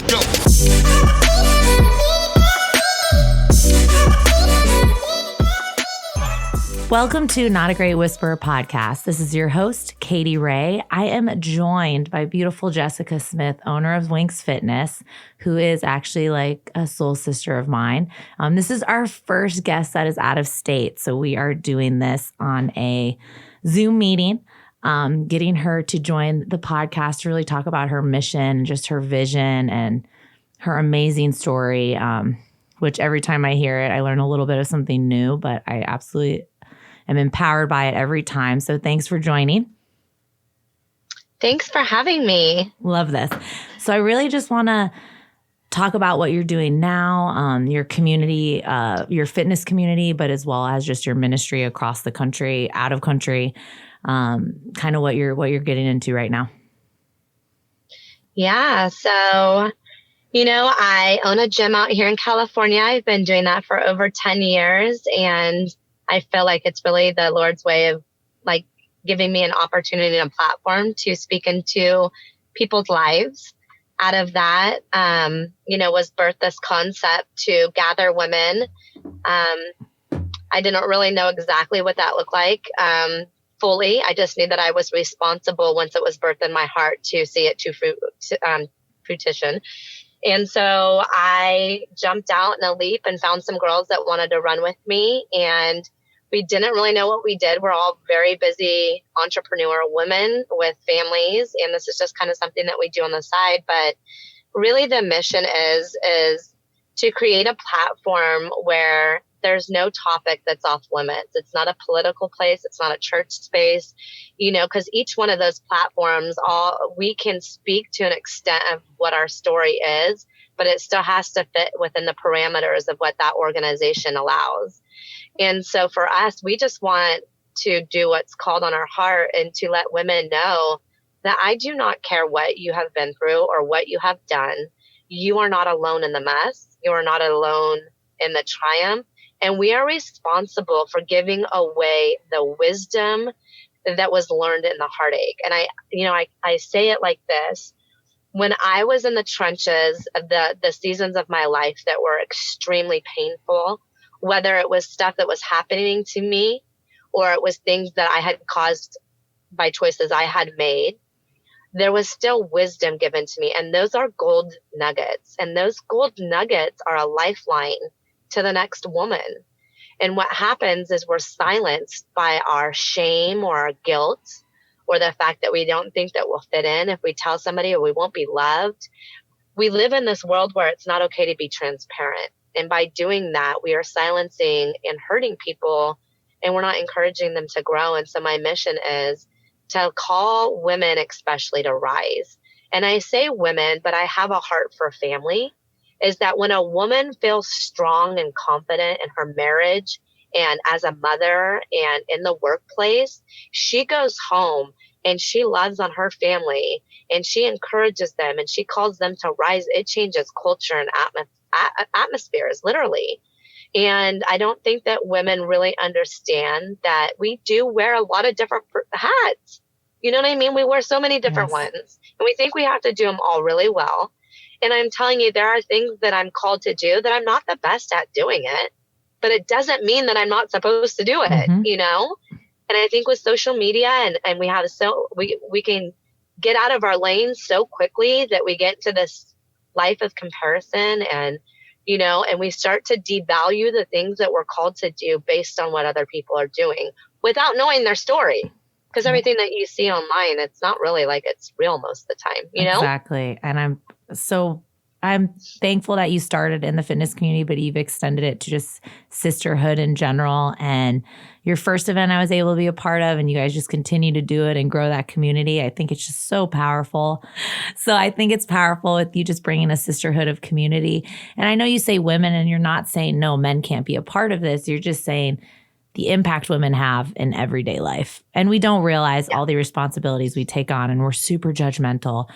Go. Welcome to Not a Great Whisperer podcast. This is your host, Katy Ray. I am joined by beautiful Jessica Smith, owner of Winks Fitness, who is actually like a soul sister of mine. This is our first guest that is out of state. So we are doing this on a Zoom meeting, getting her to join the podcast to really talk about her mission, just her vision and her amazing story, which every time I hear it, I learn a little bit of something new, but I absolutely am empowered by it every time. So thanks for joining. Thanks for having me. Love this. So I really just want to talk about what you're doing now, your community, your fitness community, but as well as just your ministry across the country, out of country, kind of what you're getting into right now. Yeah. So, I own a gym out here in California. I've been doing that for over 10 years. And I feel like it's really the Lord's way of like giving me an opportunity and a platform to speak into people's lives. Out of that, was birthed this concept to gather women. I didn't really know exactly what that looked like fully. I just knew that I was responsible once it was birthed in my heart to see it to fruition. And so I jumped out in a leap and found some girls that wanted to run with me. And we didn't really know what we did. We're all very busy entrepreneurial women with families. And this is just kind of something that we do on the side. But really the mission is to create a platform where there's no topic that's off limits. It's not a political place. It's not a church space, because each one of those platforms, we can speak to an extent of what our story is, but it still has to fit within the parameters of what that organization allows. And so for us, we just want to do what's called on our heart and to let women know that I do not care what you have been through or what you have done. You are not alone in the mess. You are not alone in the triumph. And we are responsible for giving away the wisdom that was learned in the heartache. And I say it like this. When I was in the trenches of the seasons of my life that were extremely painful, whether it was stuff that was happening to me or it was things that I had caused by choices I had made, there was still wisdom given to me. And those are gold nuggets. And those gold nuggets are a lifeline to the next woman. And what happens is we're silenced by our shame or our guilt or the fact that we don't think that we'll fit in if we tell somebody or we won't be loved. We live in this world where it's not okay to be transparent. And by doing that, we are silencing and hurting people, and we're not encouraging them to grow. And so my mission is to call women especially to rise. And I say women, but I have a heart for family, is that when a woman feels strong and confident in her marriage and as a mother and in the workplace, she goes home and she loves on her family and she encourages them and she calls them to rise. It changes culture and atmospheres, literally. And I don't think that women really understand that we do wear a lot of different hats. You know what I mean? We wear so many different ones, and we think we have to do them all really well. And I'm telling you, there are things that I'm called to do that I'm not the best at doing it, but it doesn't mean that I'm not supposed to do it, And I think with social media and we have we can get out of our lanes so quickly that we get to this life of comparison and we start to devalue the things that we're called to do based on what other people are doing without knowing their story. Because everything that you see online, it's not really like it's real most of the time, Exactly. And I'm thankful that you started in the fitness community, but you've extended it to just sisterhood in general. And your first event I was able to be a part of, and you guys just continue to do it and grow that community. I think it's just so powerful. So I think it's powerful with you just bringing a sisterhood of community. And I know you say women, and you're not saying, no, men can't be a part of this. You're just saying the impact women have in everyday life. And we don't realize all the responsibilities we take on, and we're super judgmental.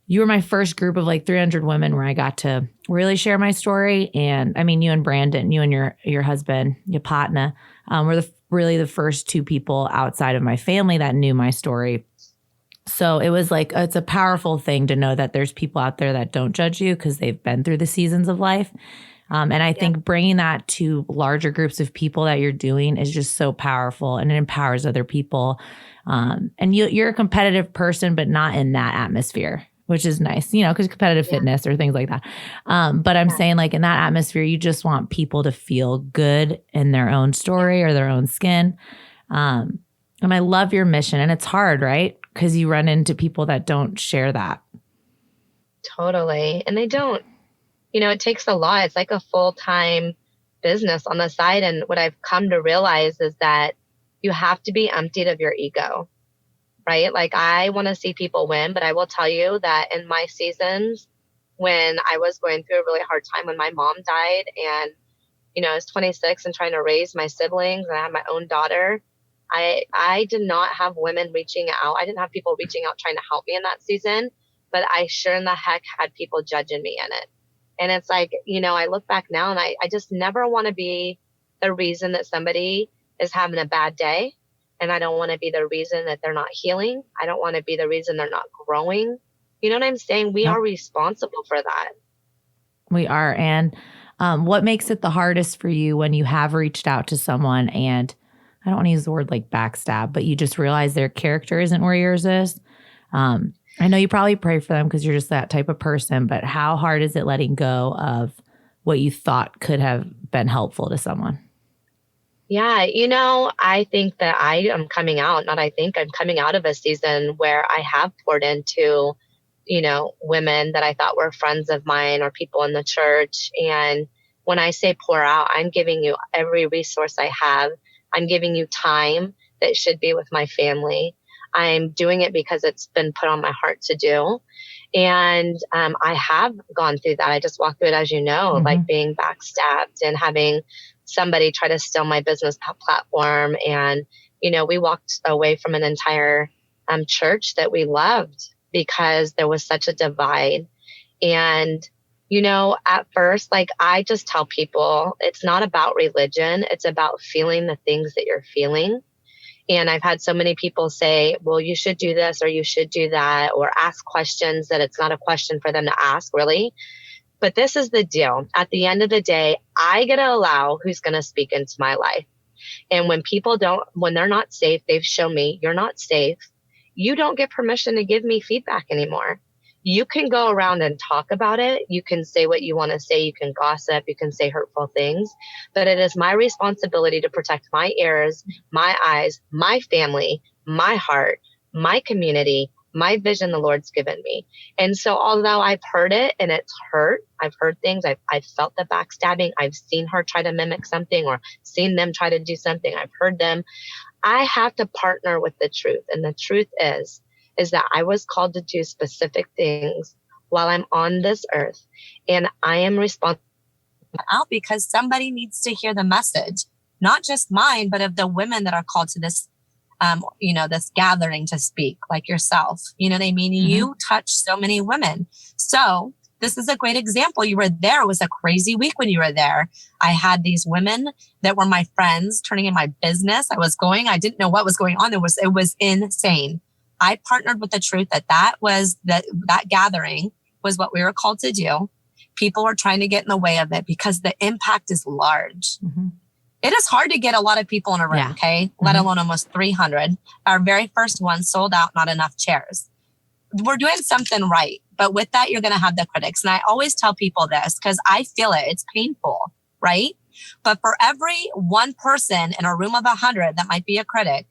You were my first group of like 300 women where I got to really share my story. And I mean, you and Brandon, you and your husband, Yapatna, were really the first two people outside of my family that knew my story. So it was like, it's a powerful thing to know that there's people out there that don't judge you because they've been through the seasons of life. And I think bringing that to larger groups of people that you're doing is just so powerful, and it empowers other people. And you're a competitive person, but not in that atmosphere, which is nice, because competitive fitness or things like that. But I'm saying, like, in that atmosphere, you just want people to feel good in their own story or their own skin. And I love your mission, and it's hard, right? Because you run into people that don't share that. Totally. And they don't. It takes a lot. It's like a full-time business on the side. And what I've come to realize is that you have to be emptied of your ego, right? Like, I want to see people win, but I will tell you that in my seasons when I was going through a really hard time when my mom died, and, I was 26 and trying to raise my siblings, and I had my own daughter, I did not have women reaching out. I didn't have people reaching out trying to help me in that season, but I sure in the heck had people judging me in it. And it's like, I look back now and I just never want to be the reason that somebody is having a bad day. And I don't want to be the reason that they're not healing. I don't want to be the reason they're not growing. You know what I'm saying? We are responsible for that. We are. And what makes it the hardest for you when you have reached out to someone and, I don't want to use the word like backstab, but you just realize their character isn't where yours is? I know you probably pray for them because you're just that type of person, but how hard is it letting go of what you thought could have been helpful to someone? Yeah, I think that I'm coming out of a season where I have poured into, women that I thought were friends of mine or people in the church. And when I say pour out, I'm giving you every resource I have. I'm giving you time that should be with my family. I'm doing it because it's been put on my heart to do. And I have gone through that. I just walked through it, as you know, like being backstabbed and having somebody try to steal my business platform. And, we walked away from an entire church that we loved because there was such a divide. And, at first, like, I just tell people it's not about religion. It's about feeling the things that you're feeling. And I've had so many people say, well, you should do this or you should do that, or ask questions that it's not a question for them to ask, really. But this is the deal. At the end of the day, I get to allow who's going to speak into my life. And when they're not safe, they've shown me you're not safe. You don't get permission to give me feedback anymore. You can go around and talk about it. You can say what you want to say. You can gossip. You can say hurtful things. But it is my responsibility to protect my ears, my eyes, my family, my heart, my community, my vision the Lord's given me. And so although I've heard it and it's hurt, I've heard things, I've felt the backstabbing, I've seen her try to mimic something or seen them try to do something, I've heard them, I have to partner with the truth. And the truth is that I was called to do specific things while I'm on this earth. And I am responsible out because somebody needs to hear the message, not just mine, but of the women that are called to this, this gathering to speak, like yourself. You know what I mean? You touch so many women. So this is a great example. You were there. It was a crazy week when you were there. I had these women that were my friends turning in my business. I didn't know what was going on. It was insane. I partnered with the truth that gathering was what we were called to do. People were trying to get in the way of it because the impact is large. It is hard to get a lot of people in a room, okay? Let alone almost 300. Our very first one sold out, not enough chairs. We're doing something right. But with that, you're going to have the critics. And I always tell people this because I feel it. It's painful, right? But for every one person in a room of 100 that might be a critic,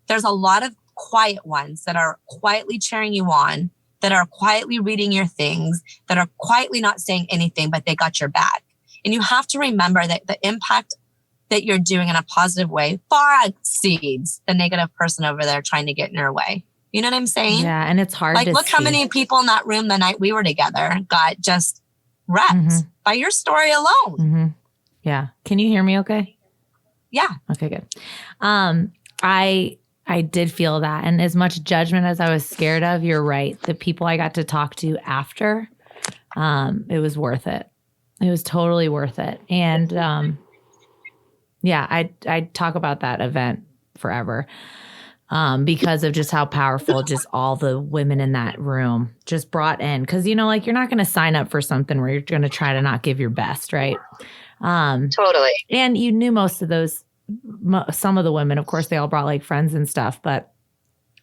there's a lot of quiet ones that are quietly cheering you on, that are quietly reading your things, that are quietly not saying anything, but they got your back. And you have to remember that the impact that you're doing in a positive way far exceeds the negative person over there trying to get in your way. You know what I'm saying? Yeah, and it's hard like, to look how many people in that room the night we were together got just wrecked by your story alone. Yeah. Can you hear me okay? Yeah. Okay, good. I did feel that. And as much judgment as I was scared of, you're right. The people I got to talk to after, it was worth it. It was totally worth it. And yeah, I talk about that event forever. because of just how powerful just all the women in that room just brought in. Because, you know, like you're not going to sign up for something where you're going to try to not give your best, right? Totally. And you knew most of those, some of the women, of course, they all brought like friends and stuff, but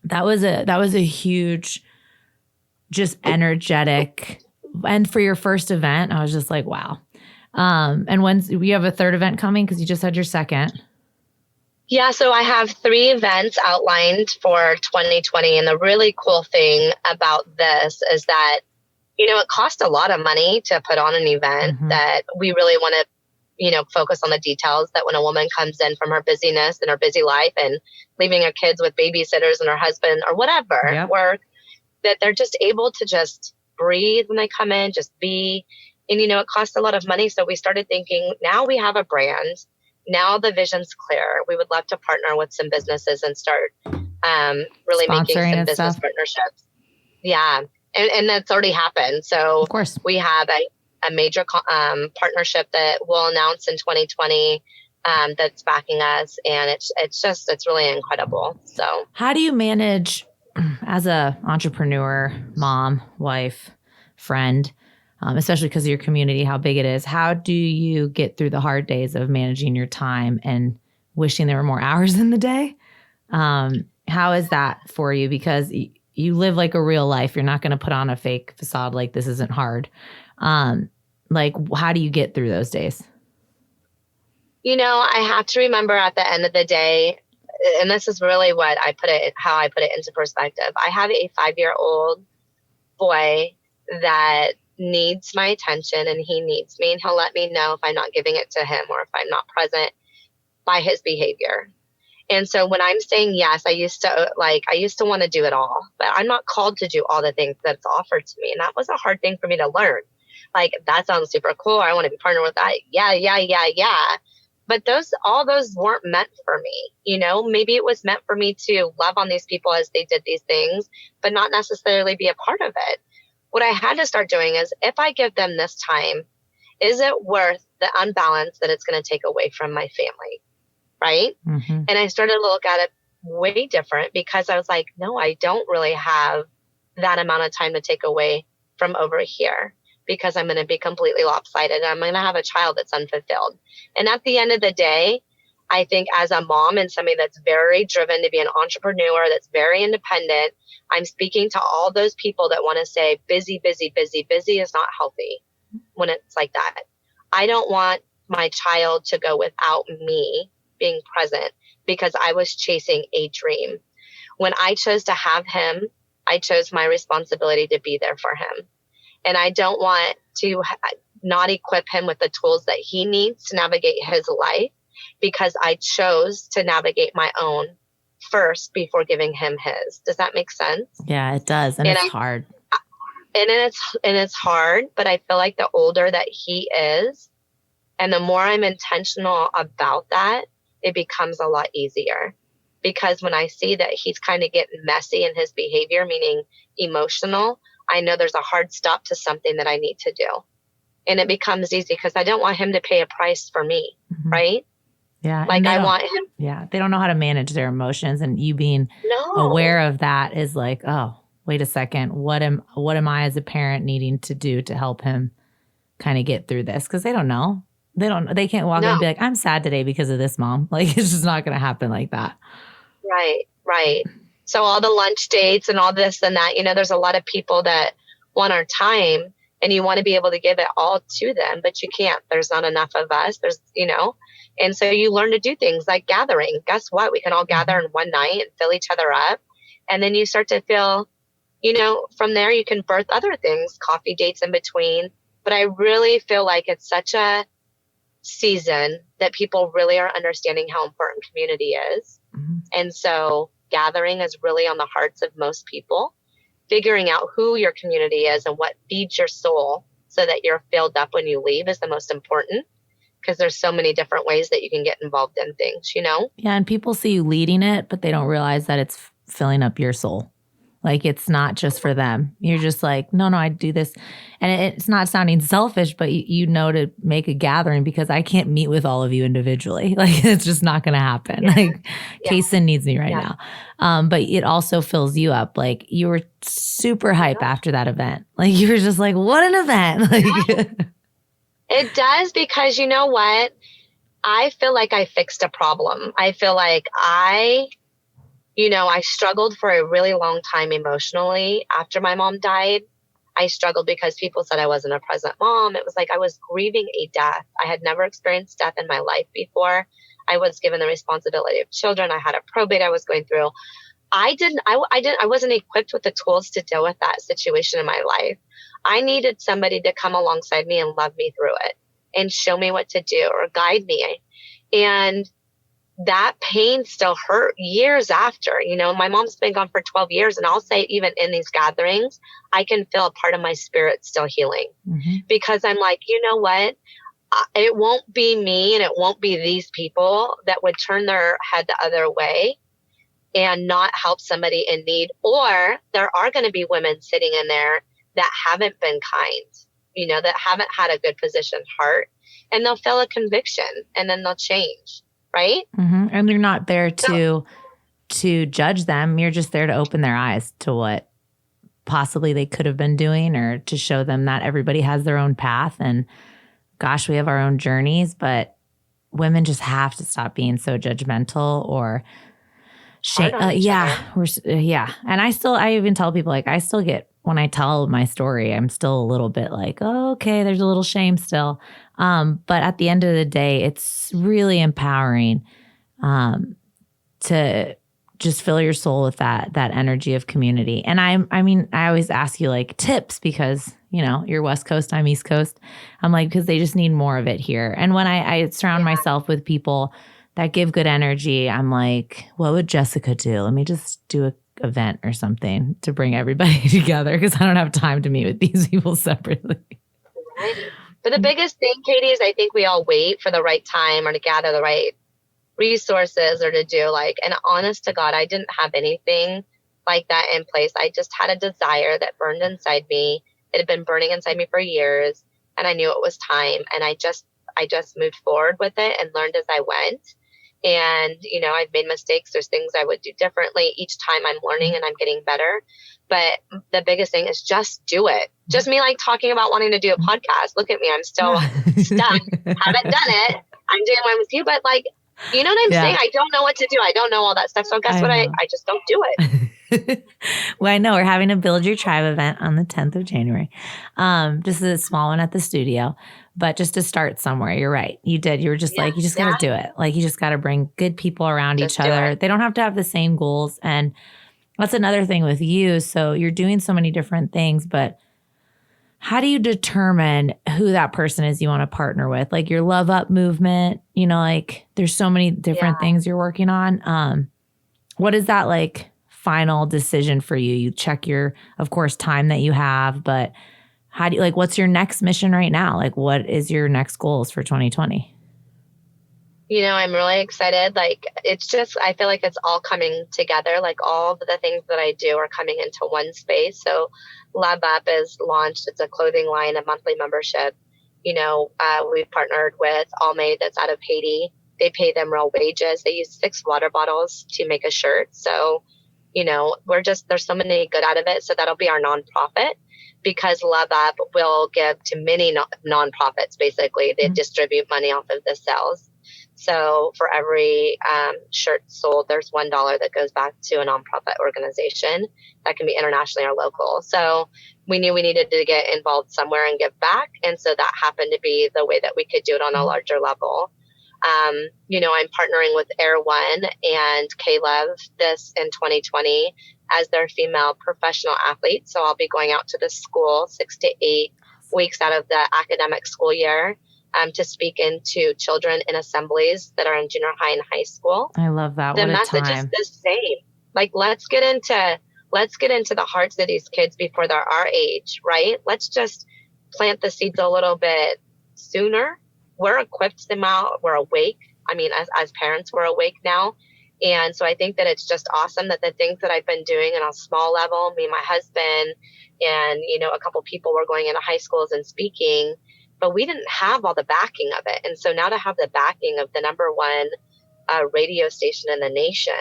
that was a huge, just energetic. And for your first event, I was just like, wow. And when you have a third event coming, because you just had your second. Yeah, so I have 3 events outlined for 2020. And the really cool thing about this is that, you know, it costs a lot of money to put on an event that we really want to, you know, focus on the details, that when a woman comes in from her busyness and her busy life and leaving her kids with babysitters and her husband or whatever work, that they're just able to just breathe when they come in, just be. And, you know, it costs a lot of money. So we started thinking, now we have a brand. Now the vision's clear. We would love to partner with some businesses and start really making some business partnerships. Yeah. And that's already happened. So of course we have a major partnership that we'll announce in 2020 that's backing us. And it's really incredible. So how do you manage as a entrepreneur, mom, wife, friend, especially because of your community, how big it is? How do you get through the hard days of managing your time and wishing there were more hours in the day? How is that for you? Because you live like a real life. You're not going to put on a fake facade like this isn't hard. Like, how do you get through those days? You know, I have to remember at the end of the day, and this is really how I put it into perspective. I have a 5-year-old boy that needs my attention, and he needs me, and he'll let me know if I'm not giving it to him or if I'm not present by his behavior. And so when I'm saying yes, I used to want to do it all, but I'm not called to do all the things that's offered to me. And that was a hard thing for me to learn. Like, that sounds super cool. I want to be partnered with that. Yeah. But all those weren't meant for me. You know, maybe it was meant for me to love on these people as they did these things, but not necessarily be a part of it. What I had to start doing is, if I give them this time, is it worth the unbalance that it's going to take away from my family? Right. And I started to look at it way different, because I was like, no, I don't really have that amount of time to take away from over here, because I'm going to be completely lopsided. I'm going to have a child that's unfulfilled. And at the end of the day, I think as a mom and somebody that's very driven to be an entrepreneur, that's very independent, I'm speaking to all those people that want to say busy is not healthy when it's like that. I don't want my child to go without me being present because I was chasing a dream. When I chose to have him, I chose my responsibility to be there for him. And I don't want to not equip him with the tools that he needs to navigate his life, because I chose to navigate my own first before giving him his. Does that make sense? Yeah, it does. And it's hard. And it's hard, but I feel like the older that he is and the more I'm intentional about that, it becomes a lot easier. Because when I see that he's kind of getting messy in his behavior, meaning emotional, I know there's a hard stop to something that I need to do. And it becomes easy because I don't want him to pay a price for me, right? Yeah. Like, I want him. Yeah. They don't know how to manage their emotions, and you being aware of that is like, oh, wait a second. What am I as a parent needing to do to help him kind of get through this? Because they don't know. They can't walk in and be like, I'm sad today because of this, mom. Like, it's just not going to happen like that. Right. So all the lunch dates and all this and that, there's a lot of people that want our time, and you want to be able to give it all to them, but you can't. There's not enough of us. And so you learn to do things like gathering. Guess what? We can all gather in one night and fill each other up. And then you start to feel, from there you can birth other things, coffee dates in between. But I really feel like it's such a season that people really are understanding how important community is. And so gathering is really on the hearts of most people. Figuring out who your community is and what feeds your soul so that you're filled up when you leave is the most important, because there's so many different ways that you can get involved in things, Yeah, and people see you leading it, but they don't realize that it's filling up your soul. Like it's not just for them. You're just like, no, I do this. And it's not sounding selfish, but you know to make a gathering because I can't meet with all of you individually. Like it's just not going to happen. Yeah. Like Yeah. Kason needs me right Yeah. now. But it also fills you up. Like you were super hype after that event. Like you were just like, what an event. Like It does, because you know what? I feel like I fixed a problem. I feel like I struggled for a really long time emotionally after my mom died. I struggled because people said I wasn't a present mom. It was like I was grieving a death. I had never experienced death in my life before. I was given the responsibility of children. I had a probate I was going through. I wasn't equipped with the tools to deal with that situation in my life. I needed somebody to come alongside me and love me through it and show me what to do or guide me. And that pain still hurt years after. My mom's been gone for 12 years. And I'll say, even in these gatherings, I can feel a part of my spirit still healing because I'm like, you know what? It won't be me and it won't be these people that would turn their head the other way and not help somebody in need. Or there are going to be women sitting in there that haven't been kind, that haven't had a good positioned heart, and they'll feel a conviction and then they'll change. Right. And you're not there to judge them. You're just there to open their eyes to what possibly they could have been doing, or to show them that everybody has their own path. And gosh, we have our own journeys, but women just have to stop being so judgmental or shame. And I even tell people, like, I still get, when I tell my story, I'm still a little bit like, oh, okay, there's a little shame still. But at the end of the day, it's really empowering to just fill your soul with that energy of community. And I always ask you like tips because, you're West Coast, I'm East Coast. I'm like, because they just need more of it here. And when I surround myself with people that give good energy, I'm like, what would Jessica do? Let me just do an event or something to bring everybody together because I don't have time to meet with these people separately. Right. But the biggest thing, Katy, is I think we all wait for the right time or to gather the right resources or to do and honest to God, I didn't have anything like that in place. I just had a desire that burned inside me. It had been burning inside me for years, and I knew it was time. And I just moved forward with it and learned as I went. And, I've made mistakes. There's things I would do differently. Each time I'm learning and I'm getting better. But the biggest thing is just do it. Just me talking about wanting to do a podcast. Look at me. I'm still stuck. Haven't done it. I'm doing one with you. But you know what I'm saying? I don't know what to do. I don't know all that stuff. So guess what? I just don't do it. Well, I know we're having a Build Your Tribe event on the 10th of January. Just a small one at the studio. But just to start somewhere, you're right. You did. You were just you just got to do it. You just got to bring good people around each other. They don't have to have the same goals. And that's another thing with you. So you're doing so many different things, but how do you determine who that person is you want to partner with? Your Love Up movement, there's so many different things you're working on. What is that final decision for you? You check your, of course, time that you have, but how do you, what's your next mission right now? What is your next goals for 2020? I'm really excited. It's just, I feel like it's all coming together. All of the things that I do are coming into one space. So Love Up is launched. It's a clothing line, a monthly membership. We've partnered with All Made that's out of Haiti. They pay them real wages. They use 6 water bottles to make a shirt. So, there's so many good out of it. So that'll be our nonprofit, because Love Up will give to many nonprofits. Basically, they distribute money off of the sales. So for every shirt sold, there's $1 that goes back to a nonprofit organization that can be internationally or local. So we knew we needed to get involved somewhere and give back. And so that happened to be the way that we could do it on a larger level. I'm partnering with Air One and Caleb this in 2020 as their female professional athlete. So I'll be going out to the school 6 to 8 weeks out of the academic school year. To speak into children in assemblies that are in junior high and high school. I love that. The message is the same. Let's get into the hearts of these kids before they're our age, right? Let's just plant the seeds a little bit sooner. We're equipped them out. We're awake. I mean, as parents, we're awake now. And so I think that it's just awesome that the things that I've been doing on a small level, me and my husband and, a couple people were going into high schools and speaking, but we didn't have all the backing of it. And so now to have the backing of the number one radio station in the nation,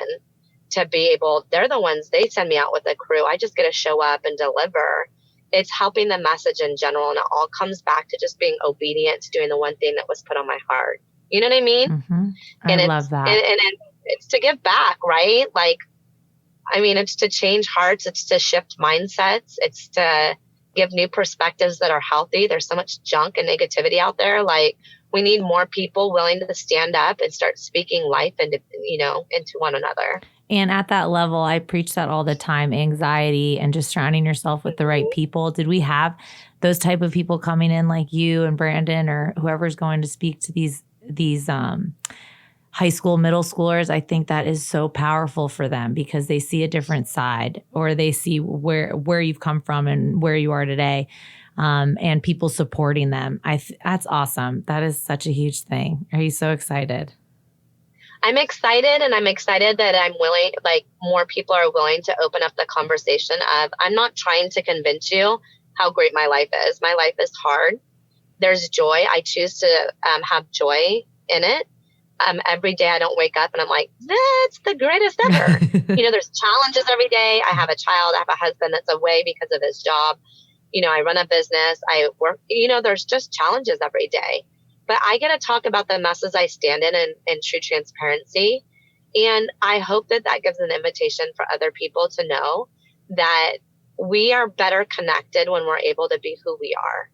to be able, they're the ones, they send me out with a crew. I just get to show up and deliver. It's helping the message in general. And it all comes back to just being obedient to doing the one thing that was put on my heart. You know what I mean? Mm-hmm. I love that. And it's to give back, right? Like, I mean, it's to change hearts. It's to shift mindsets. It's to give new perspectives that are healthy. There's so much junk and negativity out there. Like, we need more people willing to stand up and start speaking life into one another. And at that level, I preach that all the time, anxiety and just surrounding yourself with the right people. Did we have those type of people coming in like you and Brandon or whoever's going to speak to these high school, middle schoolers? I think that is so powerful for them because they see a different side, or they see where you've come from and where you are today, and people supporting them. That's awesome. That is such a huge thing. Are you so excited? I'm excited, and I'm excited that I'm willing, like, more people are willing to open up the conversation of, I'm not trying to convince you how great my life is. My life is hard. There's joy. I choose to have joy in it. Every day I don't wake up and I'm like, that's the greatest ever. There's challenges every day. I have a child. I have a husband that's away because of his job. I run a business. I work, there's just challenges every day. But I get to talk about the messes I stand in true transparency. And I hope that gives an invitation for other people to know that we are better connected when we're able to be who we are.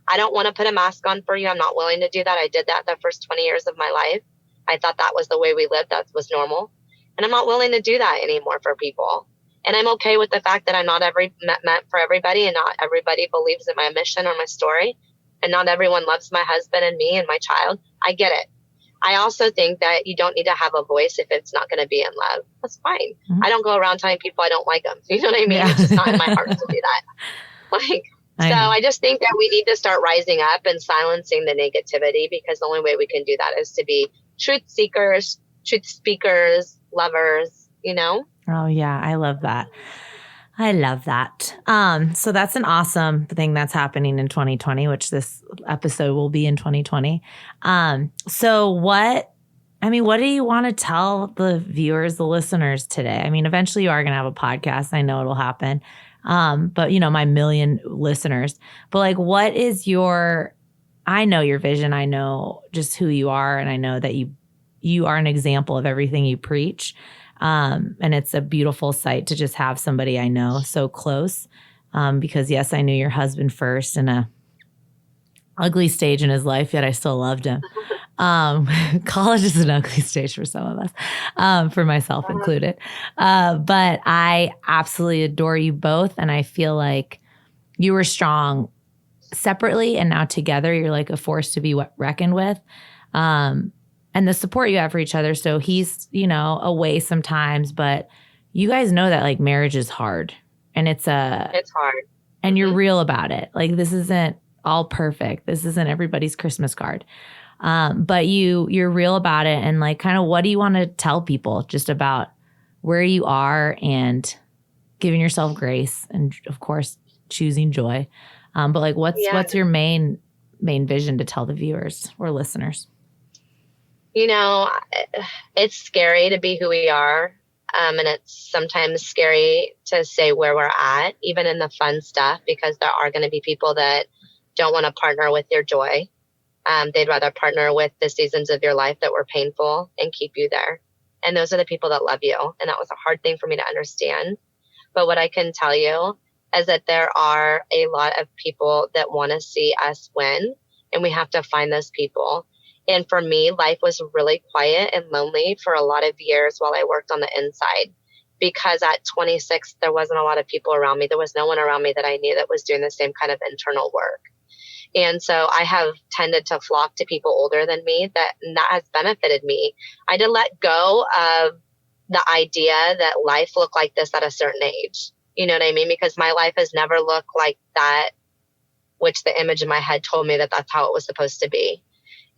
I don't want to put a mask on for you. I'm not willing to do that. I did that the first 20 years of my life. I thought that was the way we lived. That was normal. And I'm not willing to do that anymore for people. And I'm okay with the fact that I'm not meant for everybody, and not everybody believes in my mission or my story. And not everyone loves my husband and me and my child. I get it. I also think that you don't need to have a voice if it's not going to be in love. That's fine. Mm-hmm. I don't go around telling people I don't like them. You know what I mean? Yeah. It's just not in my heart to do that. I just think that we need to start rising up and silencing the negativity, because the only way we can do that is to be truth seekers, truth speakers, lovers, Oh, yeah. I love that. So that's an awesome thing that's happening in 2020, which this episode will be in 2020. So what do you want to tell the viewers, the listeners today? I mean, eventually you are going to have a podcast. I know it'll happen. But my million listeners, but like, what is I know your vision. I know just who you are. And I know that you are an example of everything you preach. And it's a beautiful sight to just have somebody I know so close. Because yes, I knew your husband first in a ugly stage in his life, yet I still loved him. College is an ugly stage for some of us, for myself included. But I absolutely adore you both. And I feel like you were strong separately, and now together you're like a force to be reckoned with. And the support you have for each other. So he's, away sometimes, but you guys know that like marriage is hard, and it's hard, and you're real about it. Like, this isn't all perfect. This isn't everybody's Christmas card. But you're real about it. And like, kind of, what do you want to tell people just about where you are and giving yourself grace, and of course choosing joy. But like, what's your main vision to tell the viewers or listeners? It's scary to be who we are. And it's sometimes scary to say where we're at, even in the fun stuff, because there are going to be people that don't want to partner with your joy. They'd rather partner with the seasons of your life that were painful and keep you there. And those are the people that love you. And that was a hard thing for me to understand. But what I can tell you is that there are a lot of people that want to see us win, and we have to find those people. And for me, life was really quiet and lonely for a lot of years while I worked on the inside, because at 26, there wasn't a lot of people around me. There was no one around me that I knew that was doing the same kind of internal work. And so I have tended to flock to people older than me, that has benefited me. I had to let go of the idea that life looked like this at a certain age. You know what I mean? Because my life has never looked like that, which the image in my head told me that that's how it was supposed to be.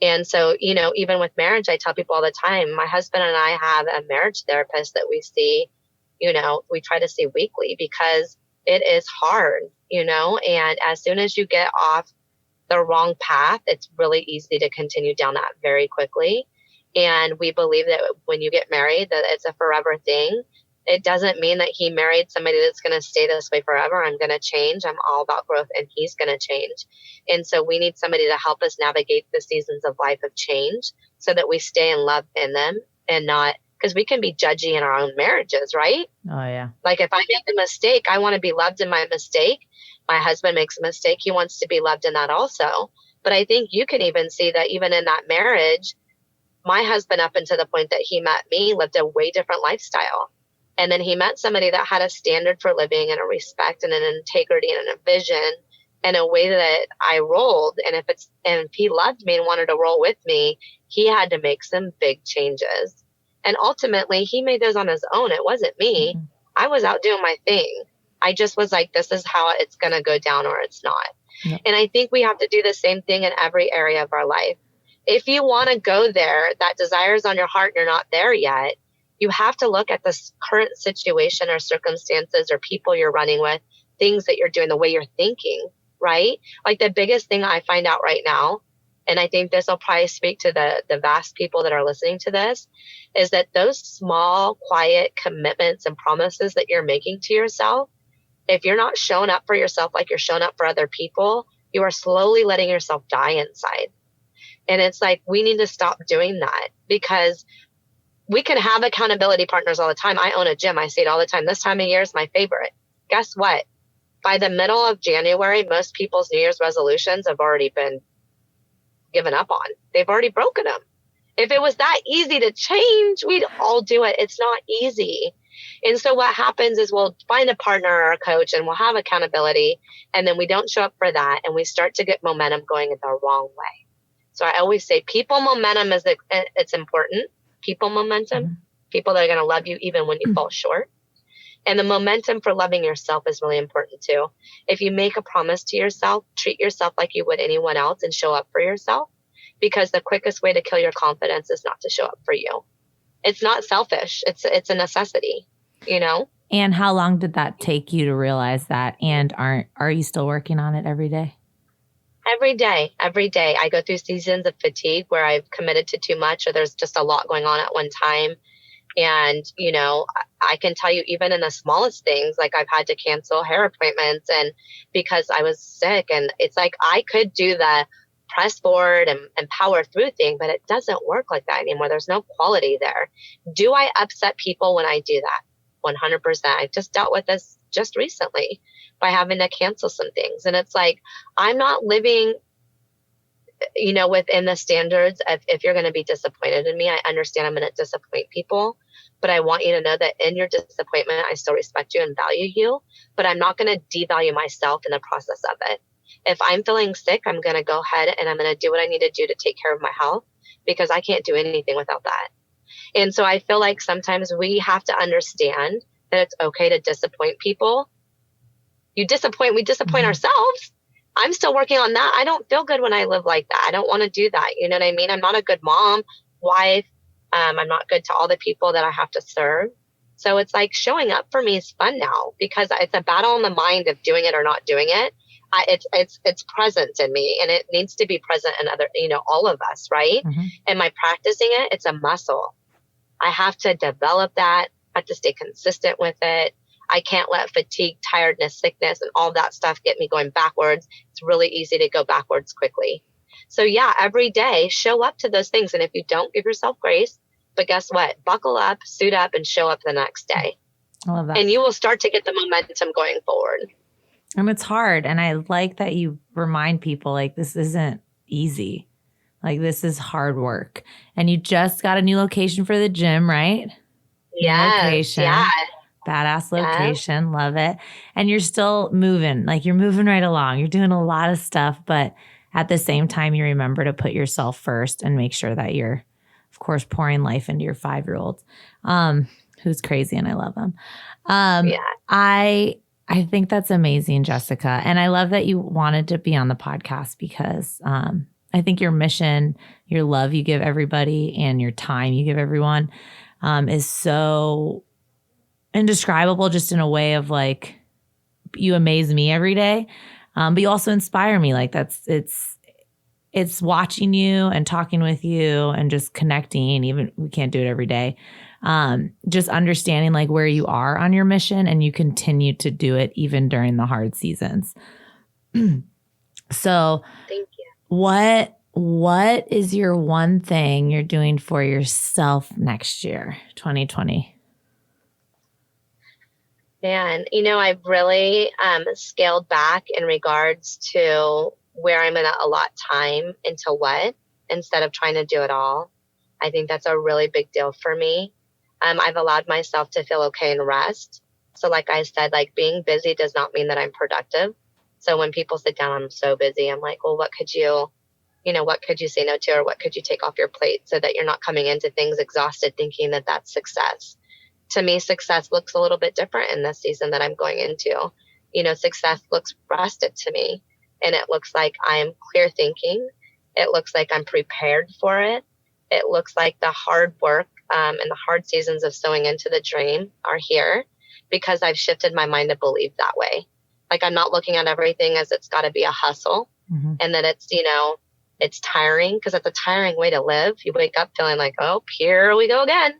And so, even with marriage, I tell people all the time, my husband and I have a marriage therapist that we see, we try to see weekly because it is hard, and as soon as you get off the wrong path, it's really easy to continue down that very quickly. And we believe that when you get married, that it's a forever thing. It doesn't mean that he married somebody that's going to stay this way forever. I'm going to change. I'm all about growth and he's going to change. And so we need somebody to help us navigate the seasons of life of change so that we stay in love in them and not, because we can be judgy in our own marriages, right? Oh, yeah. Like if I make a mistake, I want to be loved in my mistake. My husband makes a mistake. He wants to be loved in that also. But I think you can even see that even in that marriage, my husband, up until the point that he met me, lived a way different lifestyle. And then he met somebody that had a standard for living and a respect and an integrity and a vision and a way that I rolled. And if he loved me and wanted to roll with me, he had to make some big changes. And ultimately, he made those on his own. It wasn't me. Mm-hmm. I was out doing my thing. I just was like, this is how it's going to go down or it's not. Yep. And I think we have to do the same thing in every area of our life. If you want to go there, that desire is on your heart and you're not there yet, you have to look at this current situation or circumstances or people you're running with, things that you're doing, the way you're thinking, right? Like the biggest thing I find out right now, and I think this will probably speak to the vast people that are listening to this, is that those small, quiet commitments and promises that you're making to yourself, if you're not showing up for yourself like you're showing up for other people, you are slowly letting yourself die inside. And it's like, we need to stop doing that because we can have accountability partners all the time. I own a gym. I say it all the time. This time of year is my favorite. Guess what? By the middle of January, most people's New Year's resolutions have already been given up on. They've already broken them. If it was that easy to change, we'd all do it. It's not easy. And so what happens is we'll find a partner or a coach and we'll have accountability. And then we don't show up for that. And we start to get momentum going in the wrong way. So I always say people momentum it's important. People momentum, people that are going to love you even when you fall short. And the momentum for loving yourself is really important too. If you make a promise to yourself, treat yourself like you would anyone else and show up for yourself, because the quickest way to kill your confidence is not to show up for you. It's not selfish. It's a necessity, And how long did that take you to realize that? And are you still working on it every day? Every day. I go through seasons of fatigue where I've committed to too much or there's just a lot going on at one time. And, I can tell you even in the smallest things, like I've had to cancel hair appointments and because I was sick, and it's like I could do the press forward and power through thing, but it doesn't work like that anymore. There's no quality there. Do I upset people when I do that? 100%. I just dealt with this just recently by having to cancel some things. And it's like, I'm not living, within the standards of if you're going to be disappointed in me, I understand I'm going to disappoint people, but I want you to know that in your disappointment, I still respect you and value you, but I'm not going to devalue myself in the process of it. If I'm feeling sick, I'm going to go ahead and I'm going to do what I need to do to take care of my health because I can't do anything without that. And so I feel like sometimes we have to understand that it's okay to disappoint people. We disappoint ourselves. I'm still working on that. I don't feel good when I live like that. I don't want to do that. You know what I mean? I'm not a good mom, wife. I'm not good to all the people that I have to serve. So it's like showing up for me is fun now because it's a battle in the mind of doing it or not doing it. It's present in me and it needs to be present in other, all of us, right? Mm-hmm. Am I practicing it? It's a muscle. I have to develop that. I have to stay consistent with it. I can't let fatigue, tiredness, sickness, and all that stuff get me going backwards. It's really easy to go backwards quickly. So yeah, every day, show up to those things. And if you don't, give yourself grace. But guess what? Buckle up, suit up, and show up the next day. I love that. And you will start to get the momentum going forward. And it's hard. And I like that you remind people like this isn't easy. Like this is hard work. And you just got a new location for the gym, right? Yes. Yeah. Badass location. Yeah. Love it. And you're still moving. Like you're moving right along. You're doing a lot of stuff. But at the same time, you remember to put yourself first and make sure that you're, of course, pouring life into your 5-year-old, who's crazy and I love him. I think that's amazing, Jessica. And I love that you wanted to be on the podcast because I I think your mission, your love you give everybody, and your time you give everyone is so indescribable, just in a way of like, you amaze me every day. But you also inspire me. Like it's watching you and talking with you and just connecting, even we can't do it every day. Just understanding like where you are on your mission, and you continue to do it even during the hard seasons. So Thank you. What is your one thing you're doing for yourself next year, 2020? Man, I've really scaled back in regards to where I'm going to allot time into what, instead of trying to do it all. I think that's a really big deal for me. I've allowed myself to feel okay and rest. So like I said, like being busy does not mean that I'm productive. So when people sit down, I'm so busy. I'm like, well, what could you say no to, or what could you take off your plate so that you're not coming into things exhausted thinking that that's success. To me, success looks a little bit different in this season that I'm going into. Success looks rested to me, and it looks like I'm clear thinking. It looks like I'm prepared for it. It looks like the hard work and the hard seasons of sowing into the dream are here, because I've shifted my mind to believe that way. Like I'm not looking at everything as it's got to be a hustle, and that it's tiring, because it's a tiring way to live. You wake up feeling like, oh, here we go again.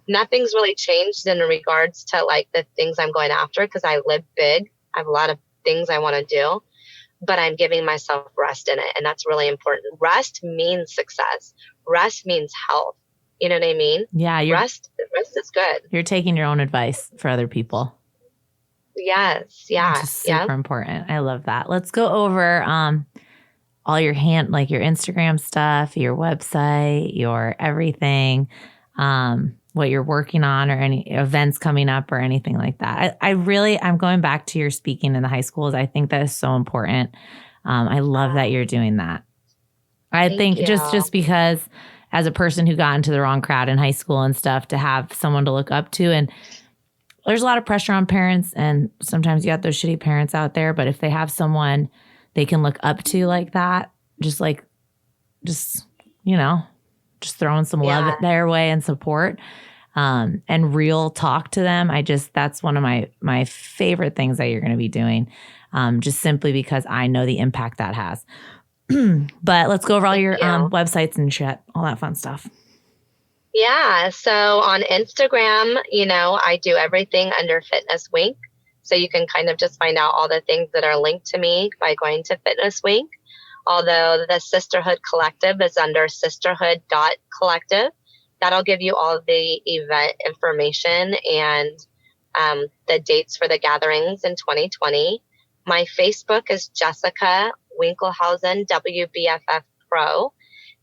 Nothing's really changed in regards to like the things I'm going after, because I live big. I have a lot of things I want to do, but I'm giving myself rest in it. And that's really important. Rest means success. Rest means health. You know what I mean? Yeah. Rest is good. You're taking your own advice for other people. Yes. Yeah. Which is super important. I love that. Let's go over all your like your Instagram stuff, your website, your everything, what you're working on, or any events coming up or anything like that. I'm going back to your speaking in the high schools. I think that is so important. I love that you're doing that. I think just because as a person who got into the wrong crowd in high school and stuff, to have someone to look up to, and there's a lot of pressure on parents, and sometimes you got those shitty parents out there, but if they have someone they can look up to like that, just throwing some love their way and support, and real talk to them. That's one of my favorite things that you're going to be doing, just simply because I know the impact that has. But let's go over all your websites and shit, all that fun stuff. Yeah. So on Instagram, I do everything under Fitness Wink. So you can kind of just find out all the things that are linked to me by going to Fitness Wink. Although the Sisterhood Collective is under sisterhood.collective. That'll give you all the event information and the dates for the gatherings in 2020. My Facebook is Jessica Winkelhausen, WBFF Pro.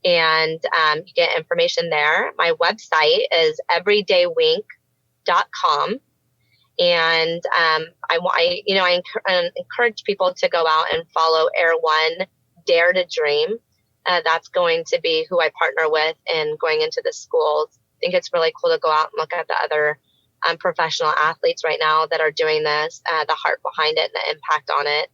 And you get information there. My website is everydaywink.com. And I encourage people to go out and follow Air One Dare to Dream. That's going to be who I partner with and going into the schools. I think it's really cool to go out and look at the other professional athletes right now that are doing this. The heart behind it and the impact on it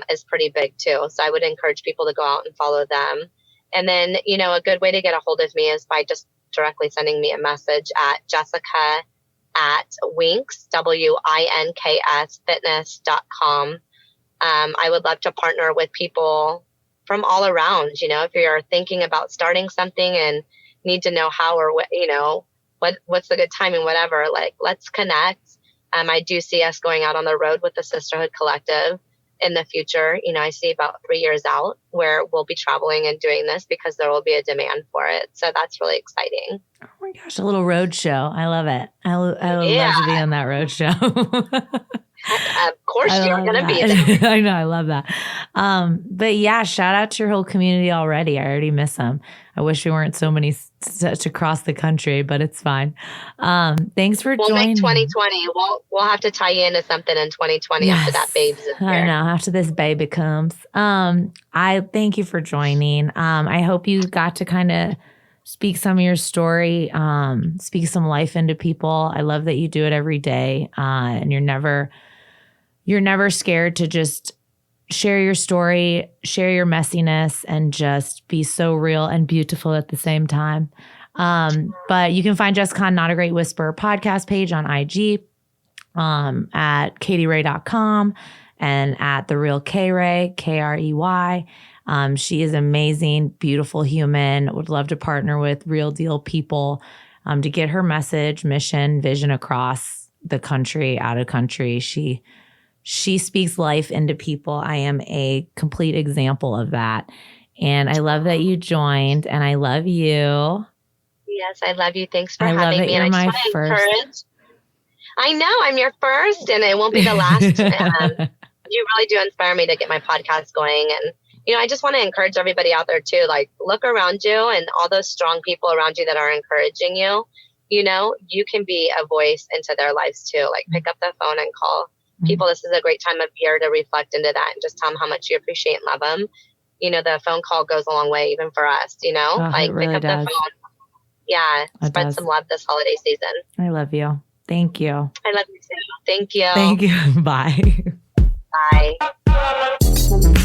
is pretty big too. So I would encourage people to go out and follow them. And then, a good way to get a hold of me is by just directly sending me a message at Jessica@winks, WINKS fitness.com. I would love to partner with people from all around. If you're thinking about starting something and need to know how or what, what's the good timing, whatever, like let's connect. I do see us going out on the road with the Sisterhood Collective in the future. I see about 3 years out where we'll be traveling and doing this because there will be a demand for it. So that's really exciting. Oh my gosh, a little road show. I love it. I would love to be on that road show. Of course you're going to be there. I know. I love that. But yeah, shout out to your whole community already. I already miss them. I wish we weren't so many to cross the country, but it's fine. Thanks for joining. We'll make 2020. We'll have to tie you into something in 2020 after that babe's in here. I know. After this baby comes. I thank you for joining. I hope you got to kind of speak some of your story, speak some life into people. I love that you do it every day. And you're never scared to just share your story, share your messiness, and just be so real and beautiful at the same time. But you can find Jessica on Not a Great Whisperer podcast page on IG, at katyray.com and at The Real K-Ray, Krey. She is amazing, beautiful human. Would love to partner with real deal people to get her message, mission, vision across the country, out of country. She speaks life into people. I am a complete example of that. And I love that you joined, and I love you. Yes, I love you. Thanks for I love having that me. you're And I my just want to first. encourage. I know I'm your first, and it won't be the last. You really do inspire me to get my podcast going. And, I just want to encourage everybody out there too. Like, look around you and all those strong people around you that are encouraging you. You can be a voice into their lives too. Like, pick up the phone and call people. This is a great time of year to reflect into that and just tell them how much you appreciate and love them. The phone call goes a long way, even for us, like, it really pick up does. the phone. Yeah. Spread some love this holiday season. I love you. Thank you. I love you too. Thank you. Thank you. Bye. Bye.